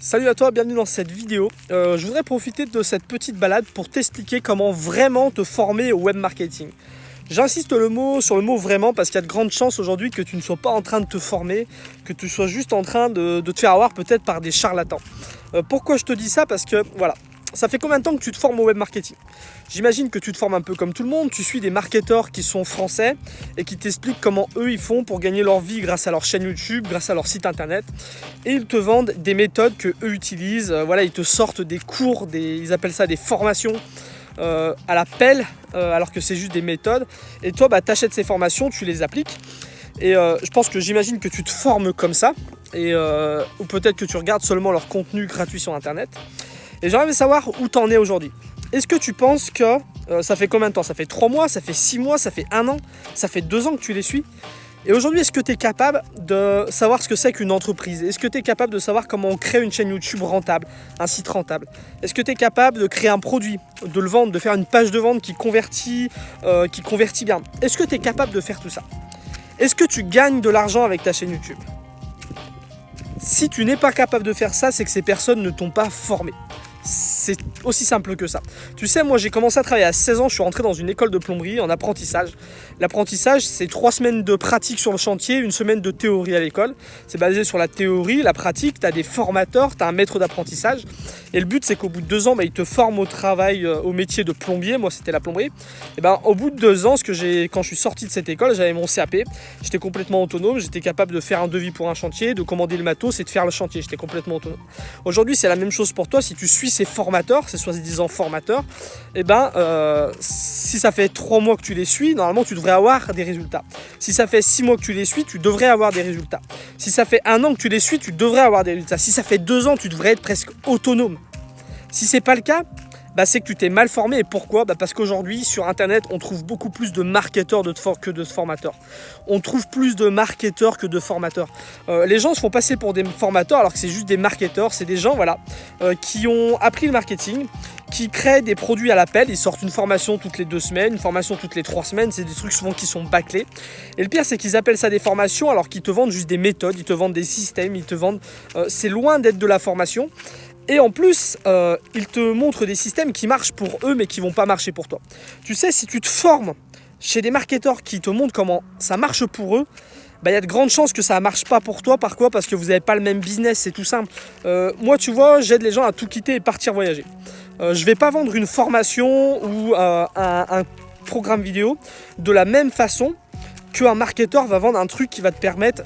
Salut à toi, bienvenue dans cette vidéo. Je voudrais profiter de cette petite balade pour t'expliquer comment vraiment te former au web marketing. J'insiste sur le mot vraiment parce qu'il y a de grandes chances aujourd'hui que tu ne sois pas en train de te former, que tu sois juste en train de te faire avoir peut-être par des charlatans. Pourquoi je te dis ça? Parce que voilà, ça fait combien de temps que tu te formes au web marketing? J'imagine que tu te formes un peu comme tout le monde, tu suis des marketeurs qui sont français et qui t'expliquent comment eux ils font pour gagner leur vie grâce à leur chaîne YouTube, grâce à leur site internet. Et ils te vendent des méthodes que eux utilisent, voilà, ils te sortent des cours, ils appellent ça des formations à la pelle, alors que c'est juste des méthodes. Et toi, tu achètes ces formations, tu les appliques. Et j'imagine que tu te formes comme ça, ou peut-être que tu regardes seulement leur contenu gratuit sur internet. Et j'aimerais savoir où t'en es aujourd'hui. Est-ce que tu penses que ça fait combien de temps? Ça fait 3 mois, ça fait 6 mois, ça fait 1 an, ça fait 2 ans que tu les suis? Et aujourd'hui, est-ce que tu es capable de savoir ce que c'est qu'une entreprise? Est-ce que tu es capable de savoir comment on crée une chaîne YouTube rentable, un site rentable? Est-ce que tu es capable de créer un produit, de le vendre, de faire une page de vente qui convertit bien? Est-ce que tu es capable de faire tout ça? Est-ce que tu gagnes de l'argent avec ta chaîne YouTube? Si tu n'es pas capable de faire ça, c'est que ces personnes ne t'ont pas formé. C'est aussi simple que ça. Tu sais, moi j'ai commencé à travailler à 16 ans, je suis rentré dans une école de plomberie en apprentissage. L'apprentissage, c'est 3 semaines de pratique sur le chantier, 1 semaine de théorie à l'école. C'est basé sur la théorie, la pratique, tu as des formateurs, tu as un maître d'apprentissage. Et le but, c'est qu'au bout de 2 ans, ils te forment au travail, au métier de plombier. Moi, c'était la plomberie. Et au bout de 2 ans, quand je suis sorti de cette école, j'avais mon CAP. J'étais complètement autonome, j'étais capable de faire un devis pour un chantier, de commander le matos et de faire le chantier. J'étais complètement autonome. Aujourd'hui, c'est la même chose pour toi. Si tu suis ces formateurs, ces soi-disant formateurs, si ça fait 3 mois que tu les suis, normalement tu devrais avoir des résultats. Si ça fait 6 mois que tu les suis, tu devrais avoir des résultats. Si ça fait 1 an que tu les suis, tu devrais avoir des résultats. Si ça fait 2 ans, tu devrais être presque autonome. Si c'est pas le cas, c'est que tu t'es mal formé. Et pourquoi? Parce qu'aujourd'hui, sur Internet, on trouve beaucoup plus de marketeurs que de formateurs. On trouve plus de marketeurs que de formateurs. Les gens se font passer pour des formateurs alors que c'est juste des marketeurs. C'est des gens qui ont appris le marketing, qui créent des produits à l'appel. Ils sortent une formation toutes les 2 semaines, une formation toutes les 3 semaines. C'est des trucs souvent qui sont bâclés. Et le pire, c'est qu'ils appellent ça des formations alors qu'ils te vendent juste des méthodes, ils te vendent des systèmes, ils te vendent... c'est loin d'être de la formation. Et en plus, ils te montrent des systèmes qui marchent pour eux mais qui ne vont pas marcher pour toi. Tu sais, si tu te formes chez des marketeurs qui te montrent comment ça marche pour eux, il y a de grandes chances que ça ne marche pas pour toi. Pourquoi? Parce que vous n'avez pas le même business, c'est tout simple. Moi, tu vois, j'aide les gens à tout quitter et partir voyager. Je ne vais pas vendre une formation ou un programme vidéo de la même façon qu'un marketeur va vendre un truc qui va te permettre...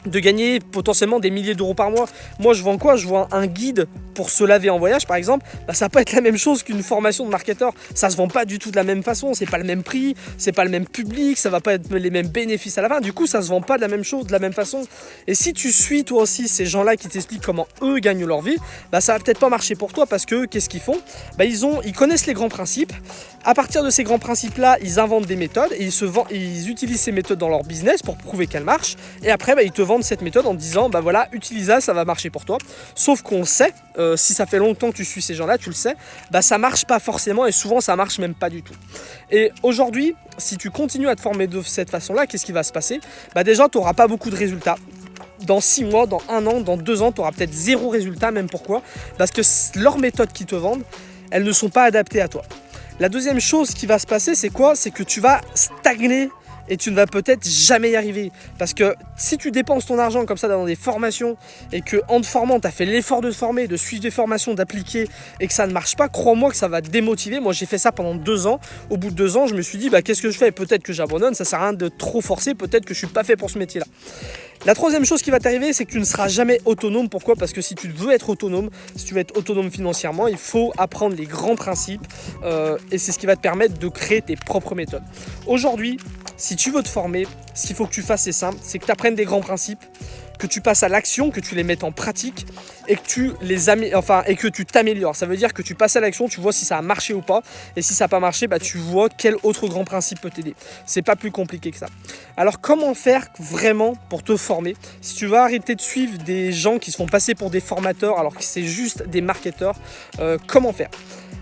de gagner potentiellement des milliers d'euros par mois. Moi, je vends quoi? Je vends un guide pour se laver en voyage, par exemple. Ça va pas être la même chose qu'une formation de marketeur. Ça se vend pas du tout de la même façon. C'est pas le même prix, c'est pas le même public, ça va pas être les mêmes bénéfices à la fin. Du coup, ça se vend pas de la même chose, de la même façon. Et si tu suis toi aussi ces gens-là qui t'expliquent comment eux gagnent leur vie, ça va peut-être pas marcher pour toi parce que qu'est-ce qu'ils font? Ils connaissent les grands principes. À partir de ces grands principes-là, ils inventent des méthodes et ils utilisent ces méthodes dans leur business pour prouver qu'elles marchent. Et après, ils te vendent cette méthode en te disant utilise ça va marcher pour toi. Sauf qu'on sait, si ça fait longtemps que tu suis ces gens-là, tu le sais, ça marche pas forcément et souvent ça marche même pas du tout. Et aujourd'hui, si tu continues à te former de cette façon-là, qu'est-ce qui va se passer? Déjà, tu n'auras pas beaucoup de résultats. Dans 6 mois, dans 1 an, dans 2 ans, tu auras peut-être 0 résultat, même pourquoi? Parce que leurs méthodes qu'ils te vendent, elles ne sont pas adaptées à toi. La deuxième chose qui va se passer, c'est quoi? C'est que tu vas stagner et tu ne vas peut-être jamais y arriver. Parce que si tu dépenses ton argent comme ça dans des formations et qu'en te formant, tu as fait l'effort de te former, de suivre des formations, d'appliquer et que ça ne marche pas, crois-moi que ça va te démotiver. Moi, j'ai fait ça pendant 2 ans. Au bout de 2 ans, je me suis dit, qu'est-ce que je fais? Peut-être que j'abandonne, ça sert à rien de trop forcer, peut-être que je suis pas fait pour ce métier-là. La troisième chose qui va t'arriver, c'est que tu ne seras jamais autonome. Pourquoi? Parce que si tu veux être autonome, si tu veux être autonome financièrement, il faut apprendre les grands principes et c'est ce qui va te permettre de créer tes propres méthodes. Aujourd'hui, si tu veux te former, ce qu'il faut que tu fasses, c'est simple, c'est que tu apprennes des grands principes, que tu passes à l'action, que tu les mettes en pratique et que tu t'améliores. Ça veut dire que tu passes à l'action, tu vois si ça a marché ou pas. Et si ça n'a pas marché, tu vois quel autre grand principe peut t'aider. C'est pas plus compliqué que ça. Alors comment faire vraiment pour te former? Si tu vas arrêter de suivre des gens qui se font passer pour des formateurs alors que c'est juste des marketeurs, comment faire?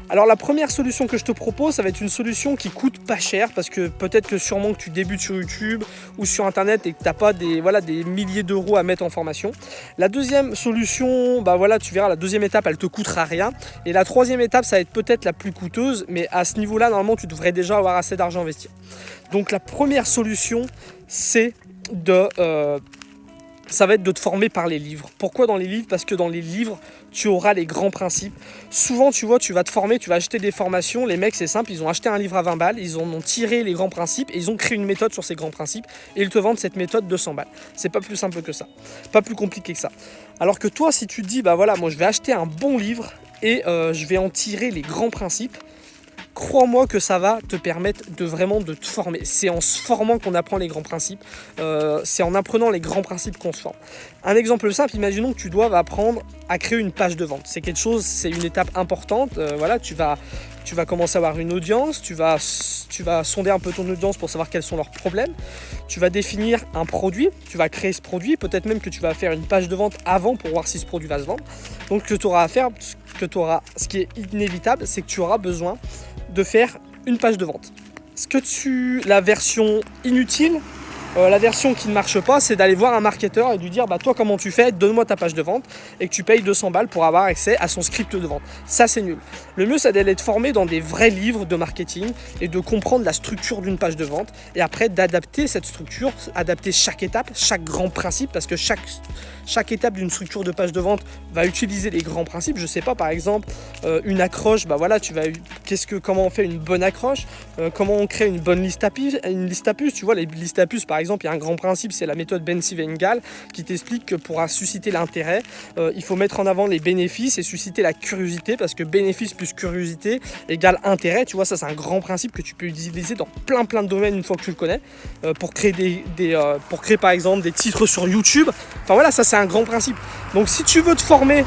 Alors la première solution que je te propose, ça va être une solution qui coûte pas cher, parce que peut-être que sûrement que tu débutes sur YouTube ou sur Internet et que tu n'as pas des milliers d'euros à mettre en formation. La deuxième solution, tu verras, la deuxième étape, elle te coûtera rien. Et la troisième étape, ça va être peut-être la plus coûteuse, mais à ce niveau-là, normalement, tu devrais déjà avoir assez d'argent à investir. Donc la première solution, c'est ça va être de te former par les livres. Pourquoi dans les livres? Parce que dans les livres, tu auras les grands principes. Souvent, tu vois, tu vas te former, tu vas acheter des formations. Les mecs, c'est simple, ils ont acheté un livre à 20 balles, ils en ont tiré les grands principes et ils ont créé une méthode sur ces grands principes et ils te vendent cette méthode 200 balles. C'est pas plus simple que ça, pas plus compliqué que ça. Alors que toi, si tu te dis, moi je vais acheter un bon livre et je vais en tirer les grands principes, crois-moi que ça va te permettre de vraiment de te former. C'est en se formant qu'on apprend les grands principes. C'est en apprenant les grands principes qu'on se forme. Un exemple simple, imaginons que tu doives apprendre à créer une page de vente. C'est quelque chose, c'est une étape importante. Tu vas commencer à avoir une audience, tu vas sonder un peu ton audience pour savoir quels sont leurs problèmes. Tu vas définir un produit, tu vas créer ce produit. Peut-être même que tu vas faire une page de vente avant pour voir si ce produit va se vendre. Donc ce que tu auras à faire, ce qui est inévitable, c'est que tu auras besoin de faire une page de vente. La version inutile, la version qui ne marche pas, c'est d'aller voir un marketeur et lui dire toi comment tu fais, donne-moi ta page de vente, et que tu payes 200 balles pour avoir accès à son script de vente. Ça, c'est nul. Le mieux, c'est d'aller te former dans des vrais livres de marketing et de comprendre la structure d'une page de vente, et après d'adapter cette structure, adapter chaque étape, chaque grand principe, parce que chaque étape d'une structure de page de vente va utiliser les grands principes. Je sais pas, par exemple, une accroche, comment on fait une bonne accroche, comment on crée une bonne liste à puces. Tu vois, les listes à puces, par exemple, il y a un grand principe, c'est la méthode Ben-Vengal, qui t'explique que pour susciter l'intérêt, il faut mettre en avant les bénéfices et susciter la curiosité, parce que bénéfice plus curiosité égale intérêt. Tu vois, ça c'est un grand principe que tu peux utiliser dans plein de domaines une fois que tu le connais, pour créer par exemple des titres sur YouTube. Enfin voilà, ça c'est un grand principe. Donc si tu veux te former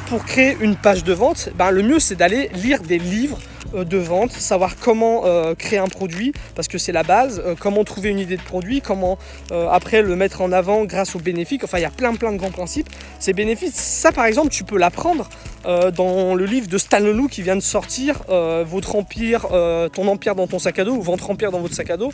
pour créer une page de vente, le mieux c'est d'aller lire des livres de vente, savoir comment créer un produit, parce que c'est la base, comment trouver une idée de produit, comment après le mettre en avant grâce aux bénéfices. Enfin, il y a plein de grands principes. Ces bénéfices, ça par exemple, tu peux l'apprendre dans le livre de Stan Leloup qui vient de sortir, Votre empire, ton empire dans ton sac à dos, ou Votre empire dans votre sac à dos.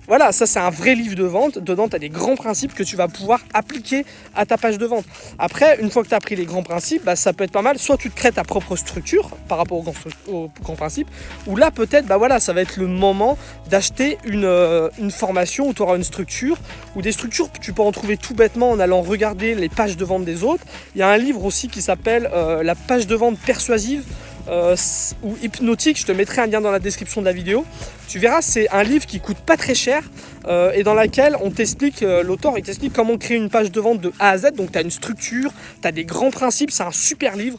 Voilà, ça c'est un vrai livre de vente. Dedans, tu as des grands principes que tu vas pouvoir appliquer à ta page de vente. Après, une fois que tu as appris les grands principes, ça peut être pas mal. Soit tu te crées ta propre structure par rapport aux grands principes, ou là peut-être, ça va être le moment d'acheter une formation où tu auras une structure, ou des structures, tu peux en trouver tout bêtement en allant regarder les pages de vente des autres. Il y a un livre aussi qui s'appelle La page de vente persuasive ou hypnotique, je te mettrai un lien dans la description de la vidéo. Tu verras, c'est un livre qui coûte pas très cher et dans laquelle on t'explique, l'auteur il t'explique comment créer une page de vente de A à Z. Donc tu as une structure, tu as des grands principes, c'est un super livre.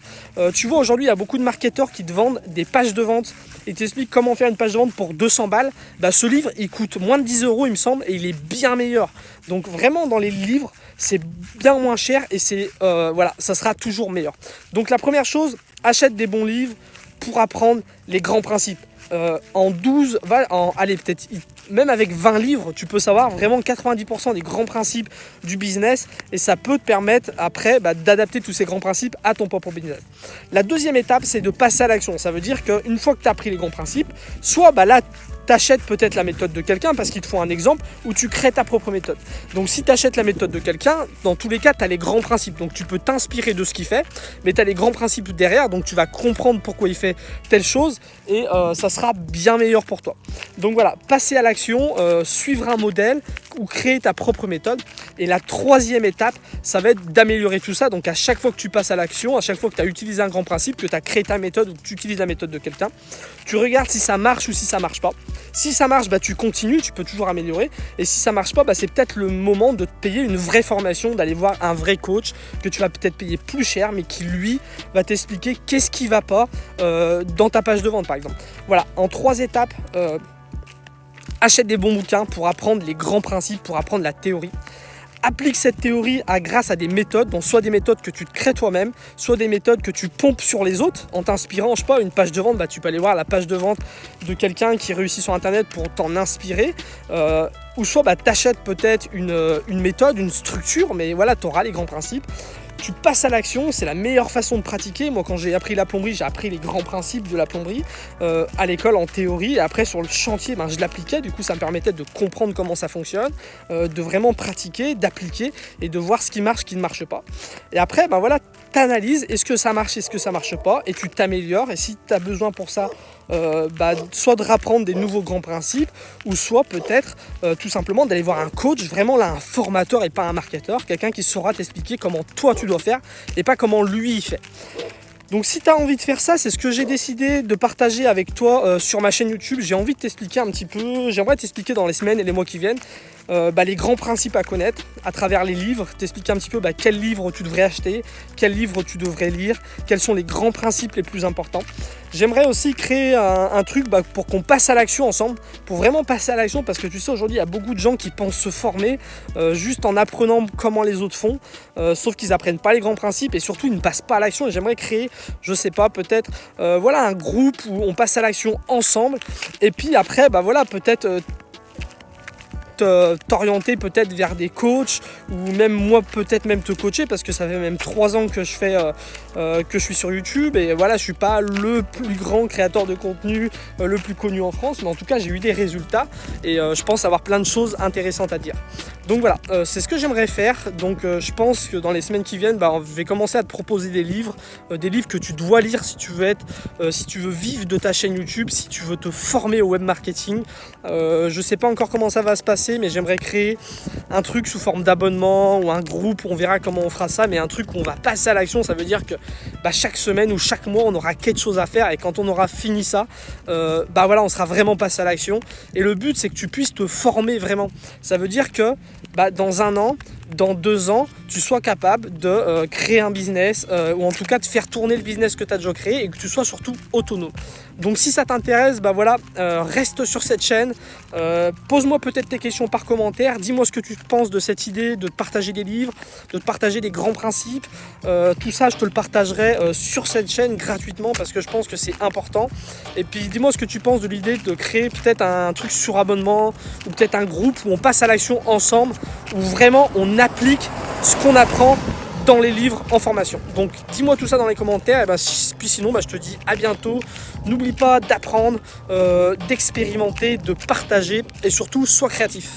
Tu vois, aujourd'hui il y a beaucoup de marketeurs qui te vendent des pages de vente et t'expliquent comment faire une page de vente pour 200 balles. Ce livre il coûte moins de 10 euros il me semble, et il est bien meilleur. Donc vraiment dans les livres c'est bien moins cher et ça sera toujours meilleur. Donc la première chose, achète des bons livres pour apprendre les grands principes. Peut-être même avec 20 livres, tu peux savoir vraiment 90% des grands principes du business, et ça peut te permettre après d'adapter tous ces grands principes à ton propre business. La deuxième étape, c'est de passer à l'action. Ça veut dire qu'une fois que tu as appris les grands principes, soit là, tu achètes peut-être la méthode de quelqu'un parce qu'il te faut un exemple, ou tu crées ta propre méthode. Donc si tu achètes la méthode de quelqu'un, dans tous les cas, tu as les grands principes. Donc tu peux t'inspirer de ce qu'il fait, mais tu as les grands principes derrière, donc tu vas comprendre pourquoi il fait telle chose, et ça sera bien meilleur pour toi. Donc voilà, passer à l'action, suivre un modèle ou créer ta propre méthode. Et la troisième étape, ça va être d'améliorer tout ça. Donc à chaque fois que tu passes à l'action, à chaque fois que tu as utilisé un grand principe, que tu as créé ta méthode ou que tu utilises la méthode de quelqu'un, tu regardes si ça marche ou si ça marche pas. Si ça marche, tu continues, tu peux toujours améliorer. Et si ça marche pas, c'est peut-être le moment de te payer une vraie formation, d'aller voir un vrai coach que tu vas peut-être payer plus cher, mais qui lui va t'expliquer qu'est-ce qui va pas dans ta page de vente par exemple. Voilà, en 3 étapes, achète des bons bouquins pour apprendre les grands principes, pour apprendre la théorie. Applique cette théorie grâce à des méthodes, donc soit des méthodes que tu te crées toi-même, soit des méthodes que tu pompes sur les autres en t'inspirant. Je sais pas, une page de vente, tu peux aller voir la page de vente de quelqu'un qui réussit sur internet pour t'en inspirer, ou soit t'achètes peut-être une méthode, une structure, mais voilà, tu auras les grands principes. tu passes à l'action, c'est la meilleure façon de pratiquer. Moi quand j'ai appris la plomberie, j'ai appris les grands principes de la plomberie à l'école en théorie, et après sur le chantier je l'appliquais, du coup ça me permettait de comprendre comment ça fonctionne, de vraiment pratiquer, d'appliquer et de voir ce qui marche, ce qui ne marche pas. Et après voilà, t'analyses, est-ce que ça marche, est-ce que ça marche pas, et tu t'améliores. Et si tu as besoin pour ça soit de rapprendre des nouveaux grands principes, ou soit peut-être tout simplement d'aller voir un coach, vraiment là un formateur et pas un marketeur, quelqu'un qui saura t'expliquer comment toi tu dois faire et pas comment lui il fait. Donc si tu as envie de faire ça, c'est ce que j'ai décidé de partager avec toi sur ma chaîne YouTube. J'ai envie de t'expliquer un petit peu, j'aimerais t'expliquer dans les semaines et les mois qui viennent les grands principes à connaître à travers les livres, t'expliquer un petit peu quels livres tu devrais acheter, quels livres tu devrais lire, quels sont les grands principes les plus importants. J'aimerais aussi créer un truc pour qu'on passe à l'action ensemble, pour vraiment passer à l'action, parce que tu sais aujourd'hui il y a beaucoup de gens qui pensent se former juste en apprenant comment les autres font, sauf qu'ils n'apprennent pas les grands principes et surtout ils ne passent pas à l'action. Et j'aimerais créer, je sais pas, peut-être un groupe où on passe à l'action ensemble, et puis après peut-être t'orienter peut-être vers des coachs, ou même moi peut-être même te coacher, parce que ça fait même 3 ans que je fais que je suis sur YouTube, et voilà, je suis pas le plus grand créateur de contenu le plus connu en France, mais en tout cas j'ai eu des résultats et je pense avoir plein de choses intéressantes à dire. Donc voilà, c'est ce que j'aimerais faire. Donc je pense que dans les semaines qui viennent, je vais commencer à te proposer des livres que tu dois lire si tu veux vivre de ta chaîne YouTube, si tu veux te former au web marketing. Je sais pas encore comment ça va se passer, mais j'aimerais créer un truc sous forme d'abonnement ou un groupe, on verra comment on fera ça, mais un truc où on va passer à l'action. Ça veut dire que chaque semaine ou chaque mois on aura quelque chose à faire, et quand on aura fini ça, on sera vraiment passé à l'action. Et le but c'est que tu puisses te former vraiment. Ça veut dire que dans 1 an, dans 2 ans, tu sois capable de créer un business, ou en tout cas de faire tourner le business que tu as déjà créé, et que tu sois surtout autonome. Donc si ça t'intéresse, reste sur cette chaîne, pose-moi peut-être tes questions par commentaire, dis-moi ce que tu penses de cette idée de te partager des livres, de te partager des grands principes. Tout ça je te le partagerai sur cette chaîne gratuitement, parce que je pense que c'est important. Et puis dis-moi ce que tu penses de l'idée de créer peut-être un truc sur abonnement, ou peut-être un groupe où on passe à l'action ensemble, où vraiment on applique ce qu'on apprend dans les livres en formation. Donc dis-moi tout ça dans les commentaires, et puis sinon je te dis à bientôt. N'oublie pas d'apprendre, d'expérimenter, de partager, et surtout sois créatif.